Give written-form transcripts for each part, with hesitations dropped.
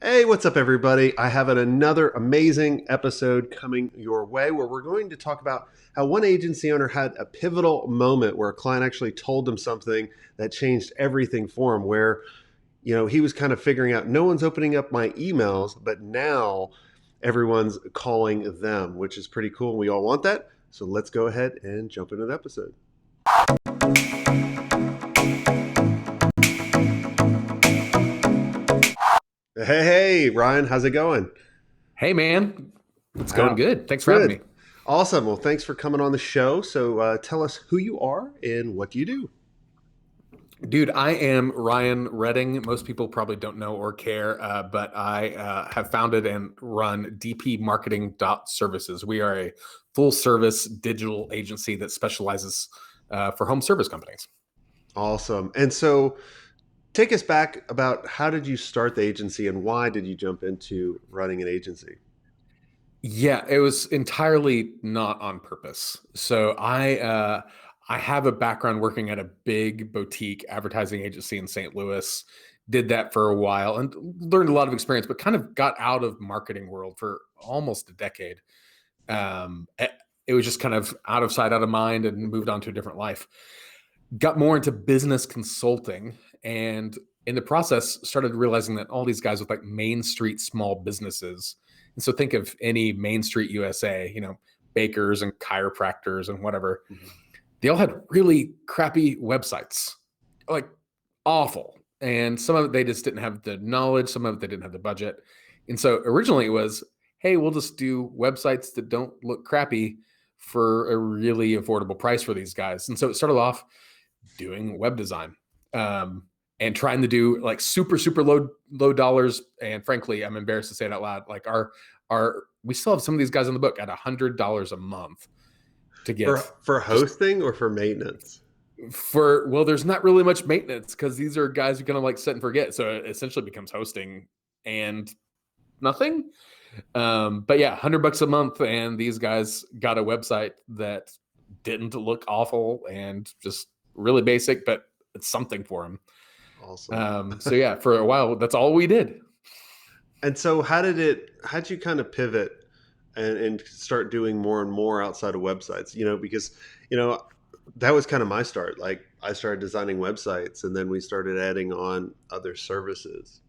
Hey, what's up, everybody? I have another amazing episode coming your way where we're going to talk about how one agency owner had a pivotal moment where a client actually told him something that changed everything for him. Where, he was kind of figuring out no one's opening up my emails, but now everyone's calling them, which is pretty cool. We all want that. So let's go ahead and jump into the episode. Hey, Ryan, how's it going? Hey, man. It's going Wow. good. Thanks for having Good. me. Awesome. Well, thanks for coming on the show. So tell us who you are and what do you do? Dude, I am Ryan Redding. Most people probably don't know or care, but I have founded and run DP Marketing Services. We are a full service digital agency that specializes for home service companies. Awesome. And so take us back about how did you start the agency and why did you jump into running an agency? Yeah, it was entirely not on purpose. So I have a background working at a big boutique advertising agency in St. Louis. Did that for a while and learned a lot of experience, but kind of got out of marketing world for almost a decade. It was just kind of out of sight, out of mind, and moved on to a different life. Got more into business consulting, and in the process, started realizing that all these guys with like Main Street small businesses, and so think of any Main Street USA, bakers and chiropractors and whatever, Mhm. they all had really crappy websites, like awful. And some of it they just didn't have the knowledge, some of it they didn't have the budget. And so originally it was, hey, we'll just do websites that don't look crappy for a really affordable price for these guys. And so it started off doing web design, and trying to do like super low dollars. And frankly, I'm embarrassed to say it out loud. Like our we still have some of these guys on the book at $100 a month to get For just hosting or for maintenance? for well, there's not really much maintenance because these are guys who kind of like set and forget. So it essentially becomes hosting and nothing. But yeah, $100 a month, and these guys got a website that didn't look awful and just really basic, but it's something for them. Awesome. So yeah, for a while, that's all we did. And so how'd you kind of pivot and start doing more and more outside of websites? Because, you know, that was kind of my start. Like I started designing websites and then we started adding on other services.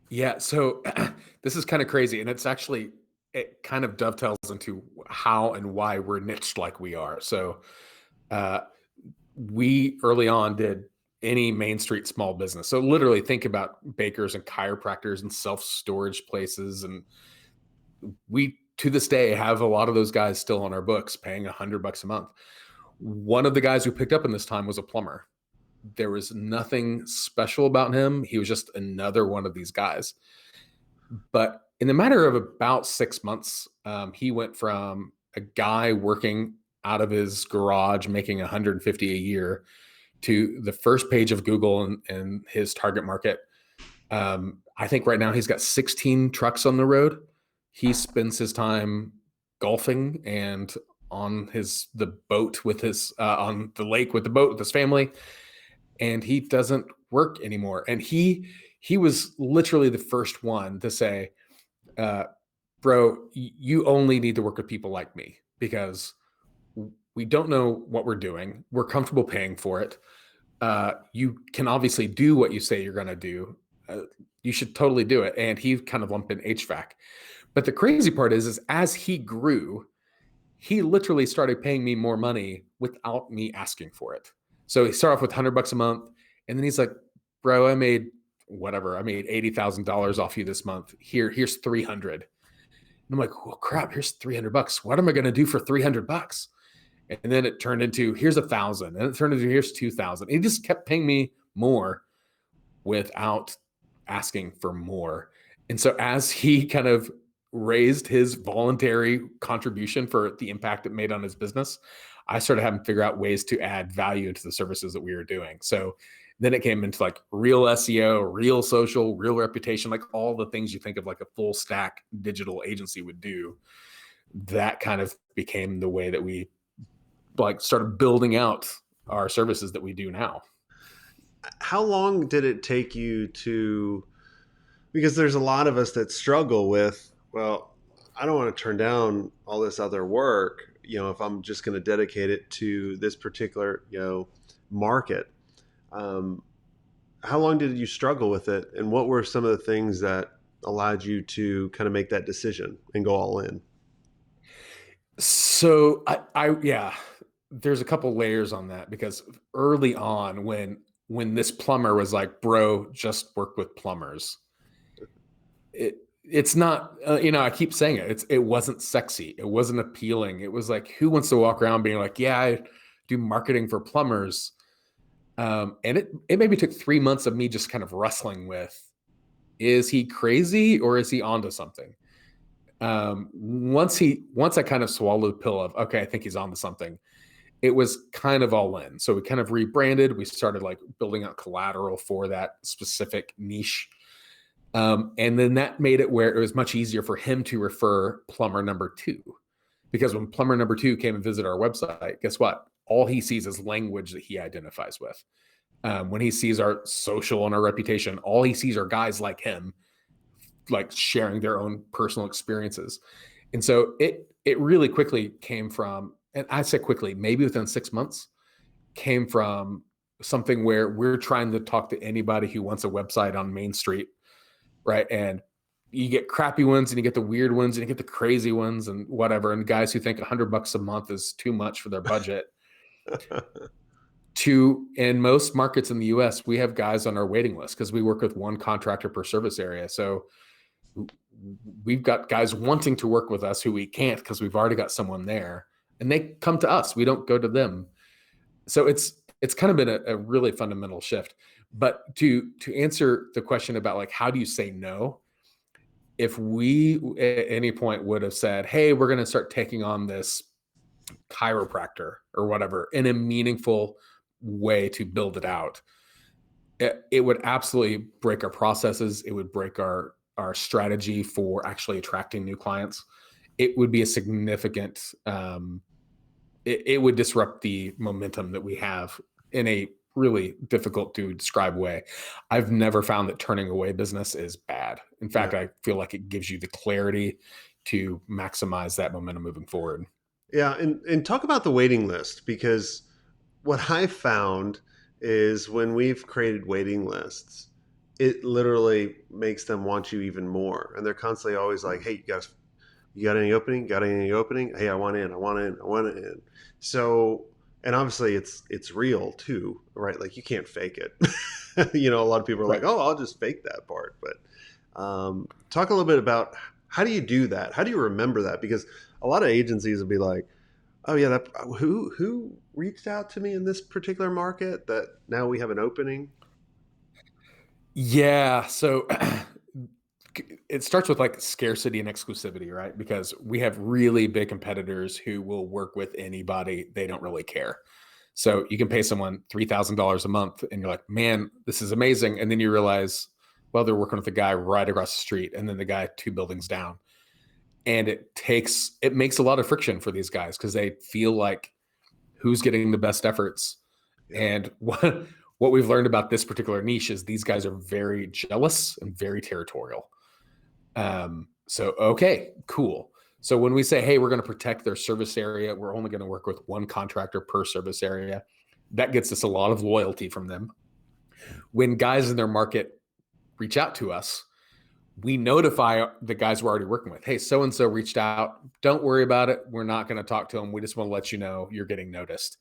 Yeah, so this is kind of crazy, and it kind of dovetails into how and why we're niched like we are. So uh, we early on did any Main Street small business. So literally think about bakers and chiropractors and self storage places, and we to this day have a lot of those guys still on our books paying $100 a month. One of the guys who picked up in this time was a plumber. There was nothing special about him. He was just another one of these guys. But in the matter of about 6 months, he went from a guy working out of his garage making 150 a year to the first page of Google and his target market. I think right now he's got 16 trucks on the road. He spends his time golfing and on the boat with his on the lake with the boat with his family, and he doesn't work anymore. And he was literally the first one to say, uh, "Bro, you only need to work with people like me because we don't know what we're doing. We're comfortable paying for it. You can obviously do what you say you're going to do. You should totally do it." And he kind of lumped in HVAC. But the crazy part is as he grew, he literally started paying me more money without me asking for it. So he started off with $100 a month, and then he's like, "Bro, I made whatever. I made $80,000 off you this month. Here's 300." And I'm like, "Well, crap. Here's $300. What am I going to do for $300?" And then it turned into here's 1,000, and it turned into here's 2,000. He just kept paying me more without asking for more. And so as he kind of raised his voluntary contribution for the impact it made on his business, I started having to figure out ways to add value into the services that we were doing. So then it came into like real SEO, real social, real reputation, like all the things you think of like a full stack digital agency would do. That kind of became the way that we like started building out our services that we do now. How long did it take you to Because there's a lot of us that struggle with, well, I don't want to turn down all this other work, if I'm just going to dedicate it to this particular, market. Um, how long did you struggle with it, and what were some of the things that allowed you to kind of make that decision and go all in? So yeah, there's a couple layers on that because early on when this plumber was like, bro, just work with plumbers. It's not, I keep saying it wasn't sexy. It wasn't appealing. It was like, who wants to walk around being like, yeah, I do marketing for plumbers. And it maybe took 3 months of me just kind of wrestling with, is he crazy or is he onto something? Once I kind of swallowed the pill of, okay, I think he's onto something, it was kind of all in. So we kind of rebranded. We started like building out collateral for that specific niche. And then that made it where it was much easier for him to refer plumber number two. Because when plumber number two came and visited our website, guess what? All he sees is language that he identifies with. When he sees our social and our reputation, all he sees are guys like him, like sharing their own personal experiences. And so it really quickly came from, and I say quickly, maybe within 6 months, came from something where we're trying to talk to anybody who wants a website on Main Street, right? And you get crappy ones and you get the weird ones and you get the crazy ones and whatever. And guys who think $100 a month is too much for their budget. In most markets in the US, we have guys on our waiting list because we work with one contractor per service area. So we've got guys wanting to work with us who we can't because we've already got someone there, and they come to us. We don't go to them. So it's kind of been a really fundamental shift. But to answer the question about like, how do you say no? If we at any point would have said, hey, we're going to start taking on this chiropractor or whatever in a meaningful way to build it out, it would absolutely break our processes. It would break our strategy for actually attracting new clients. It would be a significant, it would disrupt the momentum that we have in a really difficult to describe way. I've never found that turning away business is bad. In fact, I feel like it gives you the clarity to maximize that momentum moving forward. Yeah, and talk about the waiting list, because what I found is when we've created waiting lists, it literally makes them want you even more. And they're constantly always like, hey, you got any opening? Got any opening? Hey, I want in, I want in, I want in. So, and obviously it's real too, right? Like you can't fake it. A lot of people are like, oh, I'll just fake that part. But talk a little bit about, how do you do that? How do you remember that? Because a lot of agencies will be like, oh yeah, who reached out to me in this particular market that now we have an opening? Yeah. So it starts with like scarcity and exclusivity, right? Because we have really big competitors who will work with anybody. They don't really care. So you can pay someone $3,000 a month and you're like, man, this is amazing. And then you realize, well, they're working with the guy right across the street and then the guy 2 buildings down. And it makes a lot of friction for these guys because they feel like, who's getting the best efforts? Yeah. And what we've learned about this particular niche is these guys are very jealous and very territorial. So, okay, cool. So when we say, hey, we're going to protect their service area, we're only going to work with one contractor per service area. That gets us a lot of loyalty from them. When guys in their market reach out to us, we notify the guys we're already working with. Hey, so-and-so reached out. Don't worry about it. We're not going to talk to them. We just want to let you know you're getting noticed.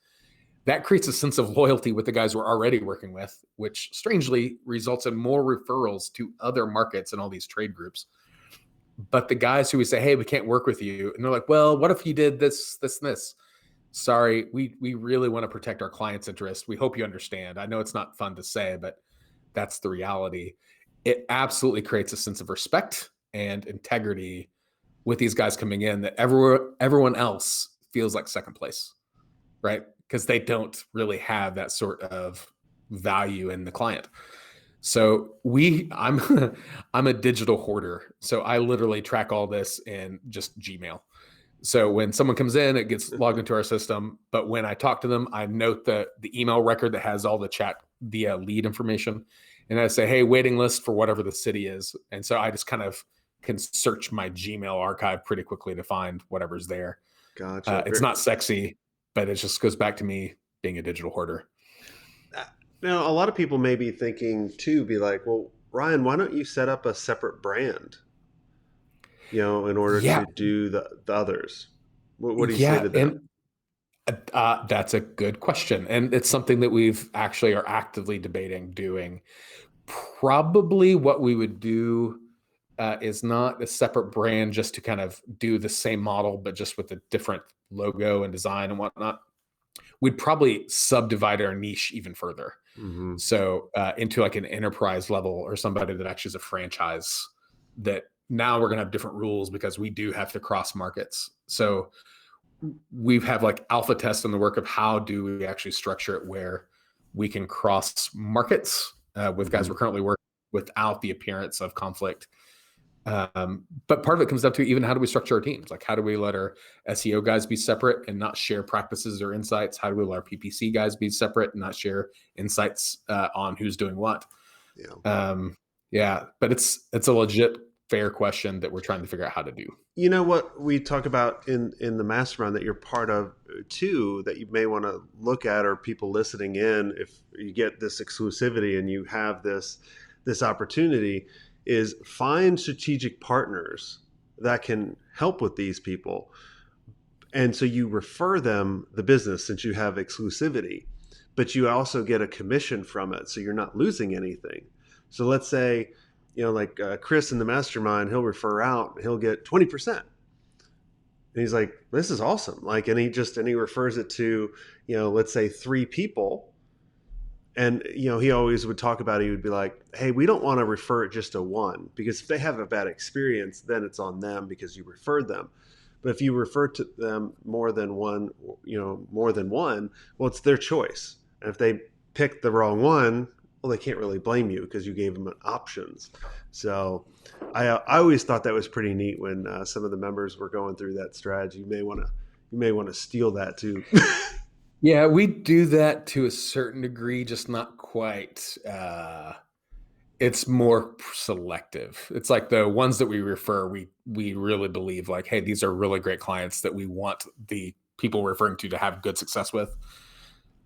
That creates a sense of loyalty with the guys we're already working with, which strangely results in more referrals to other markets and all these trade groups. But the guys who we say, hey, we can't work with you. And they're like, well, what if you did this, this, and this? Sorry, we really want to protect our clients' interest. We hope you understand. I know it's not fun to say, but that's the reality. It absolutely creates a sense of respect and integrity with these guys coming in that everyone else feels like second place, right? Because they don't really have that sort of value in the client. So I'm I'm a digital hoarder. So I literally track all this in just Gmail. So when someone comes in, it gets logged into our system. But when I talk to them, I note the email record that has all the lead information. and I say, hey, waiting list for whatever the city is. And so I just kind of can search my Gmail archive pretty quickly to find whatever's there. Gotcha. It's not sexy, but it just goes back to me being a digital hoarder. Now, a lot of people may be thinking too, be like, well, Ryan, why don't you set up a separate brand, in order Yeah, to do the others? What do you say yeah, to them? and that's a good question, and it's something that we've actually are actively debating doing. Probably what we would do is not a separate brand just to kind of do the same model, but just with a different logo and design and whatnot. We'd probably subdivide our niche even further. Hmm. So into like an enterprise level or somebody that actually is a franchise that now we're going to have different rules because we do have to cross markets. So we have like alpha tests in the work of how do we actually structure it where we can cross markets with guys Hmm. we're currently working without the appearance of conflict. But part of it comes down to even how do we structure our teams? Like, how do we let our SEO guys be separate and not share practices or insights? How do we let our PPC guys be separate and not share insights on who's doing what? Yeah. Yeah, but it's a legit fair question that we're trying to figure out how to do. You know what we talk about in the mastermind that you're part of too, that you may want to look at, or people listening in, if you get this exclusivity and you have this opportunity, is find strategic partners that can help with these people. And so you refer them the business since you have exclusivity, but you also get a commission from it. So you're not losing anything. So let's say, like Chris in the mastermind, he'll refer out, he'll get 20%. And he's like, this is awesome. Like, and he refers it to, let's say 3 people. And, he always would talk about, he would be like, hey, we don't want to refer it just to one, because if they have a bad experience, then it's on them because you referred them. But if you refer to them more than one, well, it's their choice. And if they pick the wrong one, well, they can't really blame you because you gave them options. So I always thought that was pretty neat when some of the members were going through that strategy. You may want to steal that too. Yeah, we do that to a certain degree, just not quite. It's more selective. It's like the ones that we refer, we really believe like, hey, these are really great clients that we want the people we're referring to have good success with.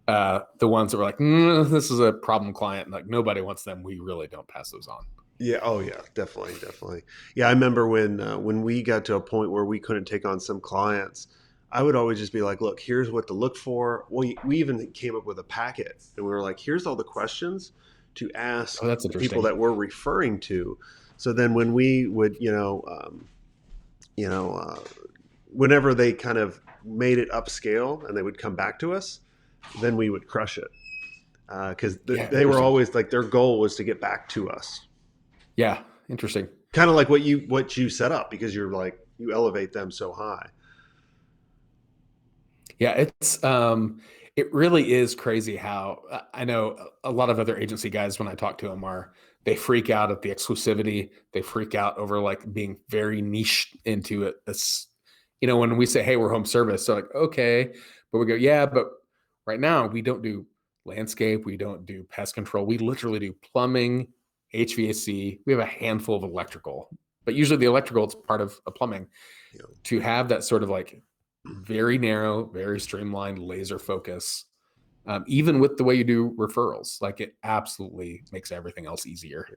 The ones that were like, this is a problem client, like nobody wants them, we really don't pass those on. Yeah. Oh, yeah. Definitely. Definitely. Yeah. I remember when we got to a point where we couldn't take on some clients, I would always just be like, look, here's what to look for. We even came up with a packet, and we were like, here's all the questions to Oh, ask that's the people interesting. that we're referring to. So then when we would, you know, uh, whenever they kind of made it upscale and they would come back to us, then we would crush it. Because Yeah, they were interesting. always like, their goal was to get back to us. Yeah, interesting. Kind of like what you set up, because you're like, you elevate them so high. Yeah, it really is crazy how I know a lot of other agency guys when I talk to them they freak out at the exclusivity. They freak out over like being very niche into it. It's when we say, hey, we're home service, so like, okay, but we go, yeah, but right now we don't do landscape, we don't do pest control, we literally do plumbing, HVAC, we have a handful of electrical, but usually the electrical it's part of a plumbing. You know. To have that sort of like very narrow, very streamlined laser focus, even with the way you do referrals, like it absolutely makes everything else easier.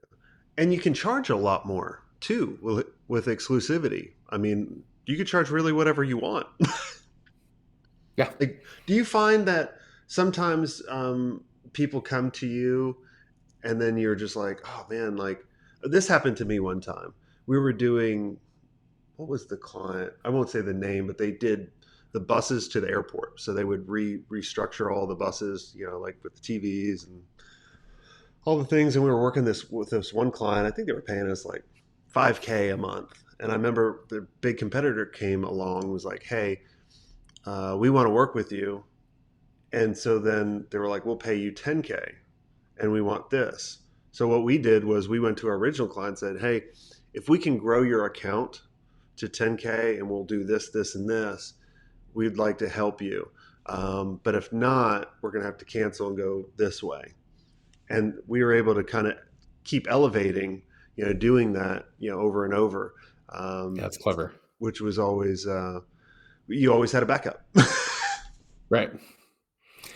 And you can charge a lot more too with exclusivity. I mean, you can charge really whatever you want. Yeah. Like, do you find that sometimes people come to you and then you're just like, oh man, like this happened to me one time. We were doing, what was the client? I won't say the name, but they did the buses to the airport. So they would restructure all the buses, like with the TVs and all the things. And we were working this with this one client. I think they were paying us like 5K a month. And I remember the big competitor came along and was like, hey, we want to work with you. And so then they were like, we'll pay you 10K and we want this. So what we did was we went to our original client and said, hey, if we can grow your account to 10K and we'll do this, this, and this, we'd like to help you. But if not, we're going to have to cancel and go this way. And we were able to kind of keep elevating, doing that, over and over. Yeah, that's clever. Which was always, you always had a backup. Right.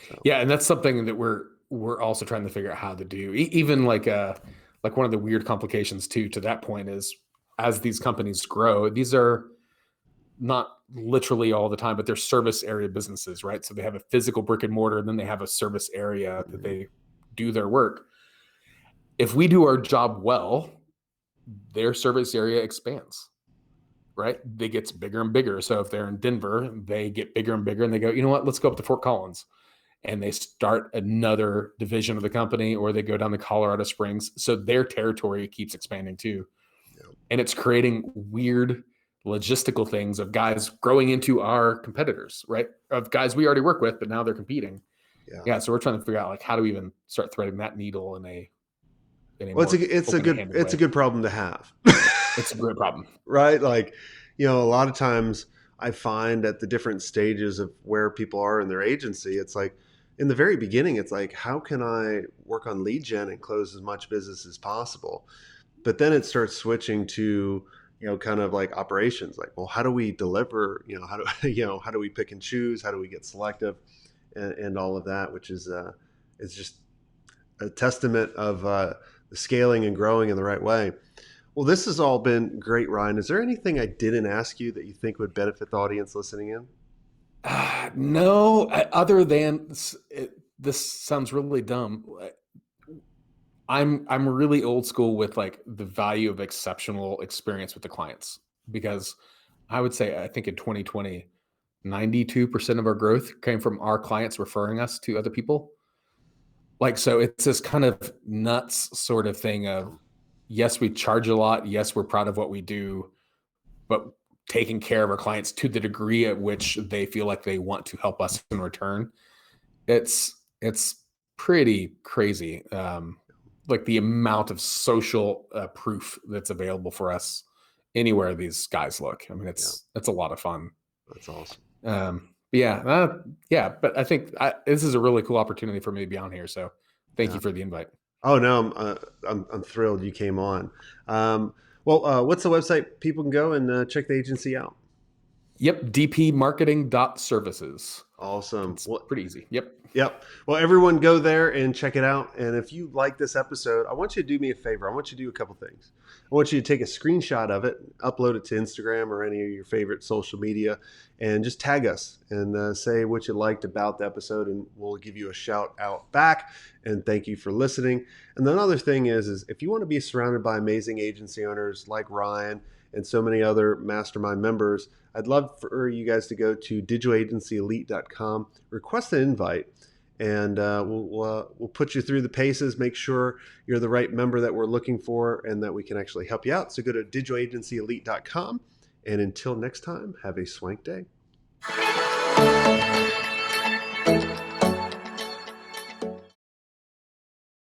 So. Yeah, and that's something that we're also trying to figure out how to do. Even like one of the weird complications too to that point is, as these companies grow, these are not literally all the time, but they're service area businesses, right? So they have a physical brick and mortar, and then they have a service area that they do their work. If we do our job well, their service area expands, right? They get bigger and bigger. So if they're in Denver, they get bigger and bigger, and they go, you know what, let's go up to Fort Collins. And they start another division of the company, or they go down to Colorado Springs. So their territory keeps expanding too. Yep. And it's creating weird logistical things of guys growing into our competitors, right? Of guys we already work with, but now they're competing. Yeah. So we're trying to figure out, like, how do we even start threading that needle in a well, it's a good problem to have. It's a great problem. Right? Like, a lot of times I find at the different stages of where people are in their agency, it's like, in the very beginning, it's like, how can I work on lead gen and close as much business as possible? But then it starts switching to, kind of like operations. Like, well, how do we deliver? How do how do we pick and choose? How do we get selective, and all of that, which is just a testament of the scaling and growing in the right way. Well, this has all been great, Ryan. Is there anything I didn't ask you that you think would benefit the audience listening in? No, other than this sounds really dumb. I'm really old school with like the value of exceptional experience with the clients, because I would say, I think in 2020, 92% of our growth came from our clients referring us to other people. Like, so it's this kind of nuts sort of thing of, yes, we charge a lot. Yes, we're proud of what we do, but taking care of our clients to the degree at which they feel like they want to help us in return, it's pretty crazy. Like the amount of social proof that's available for us anywhere these guys look. I mean, it's a lot of fun. That's awesome. But I think this is a really cool opportunity for me to be on here. So thank you for the invite. Oh no, I'm thrilled you came on. What's the website people can go and check the agency out? Yep, dpmarketing.services. Awesome. It's pretty easy. Yep. Well, everyone go there and check it out. And if you like this episode, I want you to do me a favor. I want you to do a couple things. I want you to take a screenshot of it, upload it to Instagram or any of your favorite social media, and just tag us and say what you liked about the episode, and we'll give you a shout out back. And thank you for listening. And the other thing is if you want to be surrounded by amazing agency owners like Ryan and so many other mastermind members, I'd love for you guys to go to digitalagencyelite.com, request an invite, and we'll put you through the paces, make sure you're the right member that we're looking for, and that we can actually help you out. So go to digitalagencyelite.com, and until next time, have a swank day.